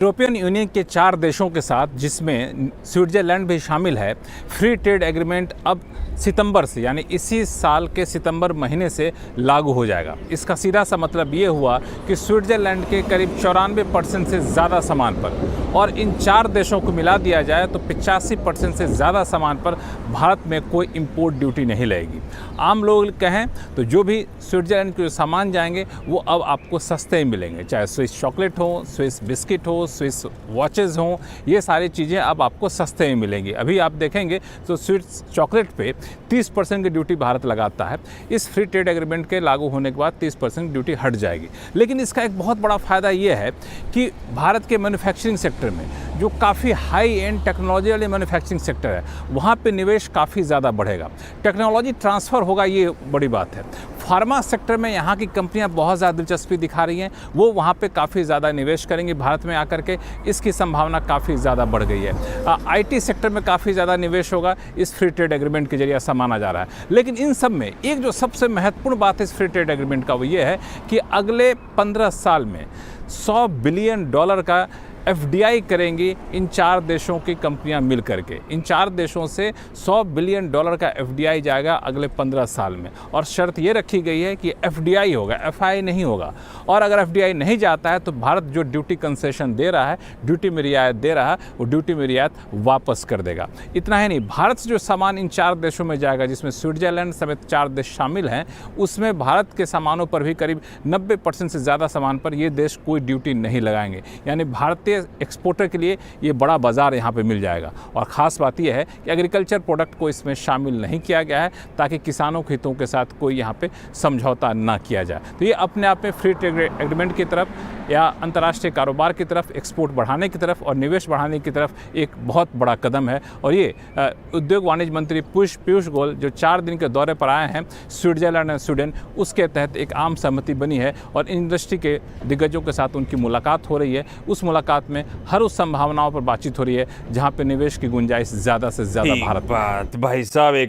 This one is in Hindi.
यूरोपियन यूनियन के 4 देशों के साथ, जिसमें स्विट्ज़रलैंड भी शामिल है, फ्री ट्रेड एग्रीमेंट अब सितंबर से, यानी इसी साल के सितंबर महीने से लागू हो जाएगा। इसका सीधा सा मतलब ये हुआ कि स्विट्ज़रलैंड के करीब 94% से ज़्यादा सामान पर, और इन 4 देशों को मिला दिया जाए तो 85% से ज़्यादा सामान पर भारत में कोई इम्पोर्ट ड्यूटी नहीं लगेगी। आम लोग कहें तो जो भी स्विट्ज़रलैंड के सामान जाएंगे वो अब आपको सस्ते ही मिलेंगे, चाहे स्विस चॉकलेट हो, स्विस बिस्किट हो, स्विस वॉचेज़ हों, ये सारी चीज़ें अब आपको सस्ते में मिलेंगी। अभी आप देखेंगे तो स्विस चॉकलेट पे 30% की ड्यूटी भारत लगाता है। इस फ्री ट्रेड एग्रीमेंट के लागू होने के बाद 30% ड्यूटी हट जाएगी। लेकिन इसका एक बहुत बड़ा फ़ायदा ये है कि भारत के मैन्युफैक्चरिंग सेक्टर में, जो काफ़ी हाई एंड टेक्नोलॉजी वाले मैन्युफैक्चरिंग सेक्टर है, वहाँ पे निवेश काफ़ी ज़्यादा बढ़ेगा, टेक्नोलॉजी ट्रांसफ़र होगा, ये बड़ी बात है। फार्मा सेक्टर में यहाँ की कंपनियाँ बहुत ज़्यादा दिलचस्पी दिखा रही हैं, वो वहाँ पे काफ़ी ज़्यादा निवेश करेंगी भारत में आकर के, इसकी संभावना काफ़ी ज़्यादा बढ़ गई है। आईटी सेक्टर में काफ़ी ज़्यादा निवेश होगा इस फ्री ट्रेड एग्रीमेंट के जरिए, ऐसा माना जा रहा है। लेकिन इन सब में एक जो सबसे महत्वपूर्ण बात है इस फ्री ट्रेड एग्रीमेंट का, वो ये है कि अगले 15 साल में $100 बिलियन का एफडीआई करेंगी इन 4 देशों की कंपनियां मिल करके। इन 4 देशों से $100 बिलियन का एफडीआई जाएगा अगले 15 साल में, और शर्त ये रखी गई है कि एफडीआई होगा, एफआई नहीं होगा। और अगर एफडीआई नहीं जाता है तो भारत जो ड्यूटी कंसेशन दे रहा है, ड्यूटी में रियायत दे रहा है, वो ड्यूटी में रियायत वापस कर देगा। इतना ही नहीं, भारत से जो सामान इन 4 देशों में जाएगा, जिसमें स्विट्ज़रलैंड समेत 4 देश शामिल हैं, उसमें भारत के सामानों पर भी करीब 90% से ज़्यादा सामान पर ये देश कोई ड्यूटी नहीं लगाएंगे। यानी भारतीय एक्सपोर्टर के लिए ये बड़ा बाजार यहाँ पे मिल जाएगा। और ख़ास बात यह है कि एग्रीकल्चर प्रोडक्ट को इसमें शामिल नहीं किया गया है, ताकि किसानों के हितों के साथ कोई यहाँ पे समझौता ना किया जाए। तो ये अपने आप में फ्री ट्रेड एग्रीमेंट की तरफ या अंतर्राष्ट्रीय कारोबार की तरफ, एक्सपोर्ट बढ़ाने की तरफ और निवेश बढ़ाने की तरफ एक बहुत बड़ा कदम है। और ये उद्योग वाणिज्य मंत्री पीयूष गोयल जो 4 दिन के दौरे पर आए हैं स्विट्ज़रलैंड और स्वीडन, उसके तहत एक आम सहमति बनी है और इंडस्ट्री के दिग्गजों के साथ उनकी मुलाकात हो रही है। उस मुलाकात में हर उस संभावनाओं पर बातचीत हो रही है जहां पे निवेश की गुंजाइश ज़्यादा से ज़्यादा भारत। बात भाई साहब, एक